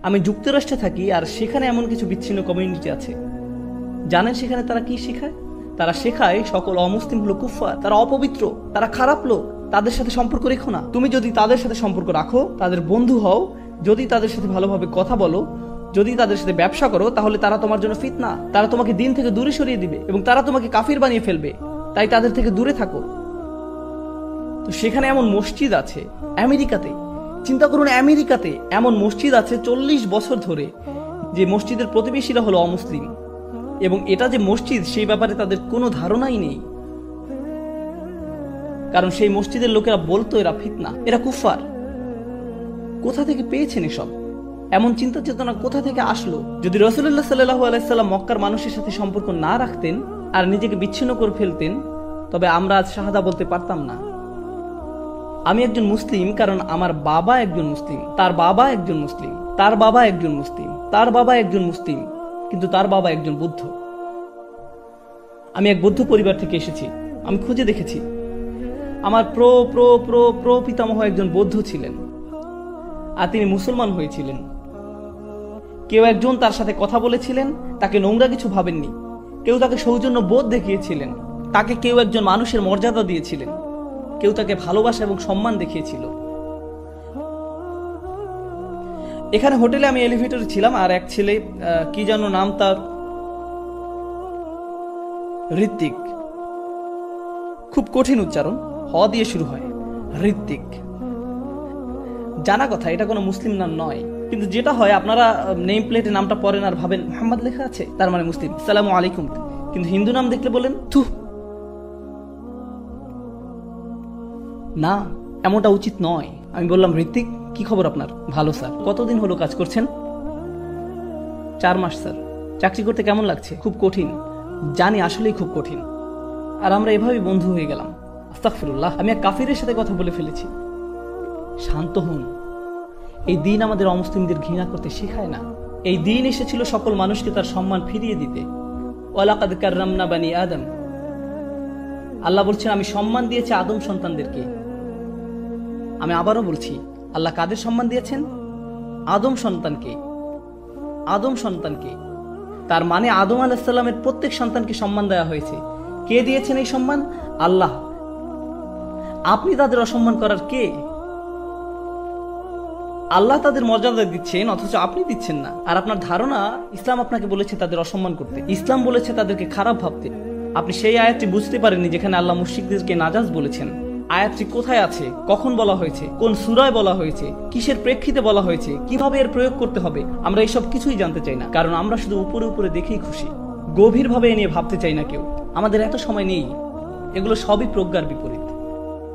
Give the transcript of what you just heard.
আমি যুক্তরাষ্ট্রে থাকি, আর সেখানে এমন কিছু বিচ্ছিন্ন কমিউনিটি আছে। জানেন সেখানে তারা কি শেখায়? তারা শেখায় সকল অমুসলিম হলো কুফফার, তারা অপবিত্র, তারা খারাপ লোক, তাদের সাথে সম্পর্ক রেখো না। তুমি যদি তাদের সাথে সম্পর্ক রাখো, তাদের বন্ধু হও, যদি তাদের সাথে ভালোভাবে কথা বলো, যদি তাদের সাথে ব্যবসা করো, তাহলে তারা তোমার জন্য ফিতনা, তারা তোমাকে দিন থেকে দূরে সরিয়ে দিবে এবং তারা তোমাকে কাফির বানিয়ে ফেলবে। তাই তাদের থেকে দূরে থাকো। তো সেখানে এমন মসজিদ আছে আমেরিকাতে, চিন্তা করুন, আমেরিকাতে এমন মসজিদ আছে 40 বছর ধরে, যে মসজিদের প্রতিবেশীরা হলো অমুসলিম, এবং এটা যে মসজিদ সেই ব্যাপারে তাদের কোনো ধারণাই নেই, কারণ সেই মসজিদের লোকেরা বলতো এরা ফিতনা, এরা কুফার। কোথা থেকে পেয়েছেন এসব? এমন চিন্তা চেতনা কোথা থেকে আসলো? যদি রাসূলুল্লাহ সাল্লাল্লাহু আলাইহি সাল্লাম মক্কার মানুষের সাথে সম্পর্ক না রাখতেন আর নিজেকে বিচ্ছিন্ন করে ফেলতেন, তবে আমরা আজ শাহাদা বলতে পারতাম না। আমি একজন মুসলিম কারণ আমার বাবা একজন মুসলিম, তার বাবা একজন মুসলিম, তার বাবা একজন মুসলিম, তার বাবা একজন মুসলিম, কিন্তু তার বাবা একজন বৌদ্ধ। আমি এক বৌদ্ধ পরিবার থেকে এসেছি। আমি খুঁজে দেখেছি আমার প্র প্র প্র প্র পিতামহ একজন বৌদ্ধ ছিলেন, আর তিনি মুসলমান হয়েছিলেন। কেউ একজন তার সাথে কথা বলেছিলেন, তাকে নোংরা কিছু ভাবেননি। কেউ তাকে সৌজন্য বোধ দেখিয়েছিলেন, তাকে কেউ একজন মানুষের মর্যাদা দিয়েছিলেন, কেউ তাকে ভালোবাসা এবং সম্মান দেখিয়েছিল। এখানে হোটেলে আমি এলিভেটরে ছিলাম, আর এক ছেলে, কি যেন নাম তার, ঋত্বিক, খুব কঠিন উচ্চারণ, হ দিয়ে শুরু হয়, ঋত্বিক। জানা কথা এটা কোনো মুসলিম নাম নয়, কিন্তু যেটা হয় আপনারা নেম প্লেটে নামটা পড়েন আর ভাবেন মুহাম্মদ লেখা আছে, তার মানে মুসলিম, আসসালামু আলাইকুম। কিন্তু হিন্দু নাম দেখলে বলেন থু, না, এমনটা উচিত নয়। আমি বললাম, ঋত্বিক, কি খবর আপনার? ভালো স্যার। কতদিন হলো কাজ করছেন? 4 মাস স্যার। চাকরি করতে কেমন লাগছে? খুব কঠিন। জানি, আসলেই খুব কঠিন। আর আমরা এভাবেই বন্ধু হয়ে গেলাম। আস্তাগফিরুল্লাহ, আমি এক কাফিরের সাথে কথা বলে ফেলেছি। শান্ত হন। এই দিন আমাদের অমুসলিমদের ঘৃণা করতে শেখায় না। এই দিন এসেছিল সকল মানুষকে তার সম্মান ফিরিয়ে দিতে। ওয়ালাকাদ কাররামনা বানি আদম। আল্লাহ বলছেন, আমি সম্মান দিয়েছি আদম সন্তানদেরকে। আমি আবারও বলছি, আল্লাহ কাদের সম্মান দিয়েছেন? আদম সন্তানকে। আদম সন্তানকে। তার মানে আদম আলাইহিস সালামের প্রত্যেক সন্তানকে সম্মান দেওয়া হয়েছে। কে দিয়েছেন এই সম্মান? আল্লাহ। আপনি তাদের অসম্মান করার কে? আল্লাহ তাদের মর্যাদা দিচ্ছেন, অথচ আপনি দিচ্ছেন না। আর আপনার ধারণা ইসলাম আপনাকে বলেছে তাদের অসম্মান করতে, ইসলাম বলেছে তাদেরকে খারাপ ভাবতে। আপনি সেই আয়াতটি বুঝতে পারেননি যেখানে আল্লাহ মুশরিকদেরকে নাজাস বলেছেন। আয়াতটি কোথায় আছে, কখন বলা হয়েছে, কোন সূরায় বলা হয়েছে, কিসের প্রেক্ষিতে বলা হয়েছে, কিভাবে এর প্রয়োগ করতে হবে, আমরা এসব কিছুই জানতে চাই না। কারণ আমরা শুধু উপরে উপরে দেখেই খুশি, গভীরভাবে এ নিয়ে ভাবতে চাই না কেউ। আমাদের এত সময় নেই। এগুলো সবই প্রজ্ঞার বিপরীত।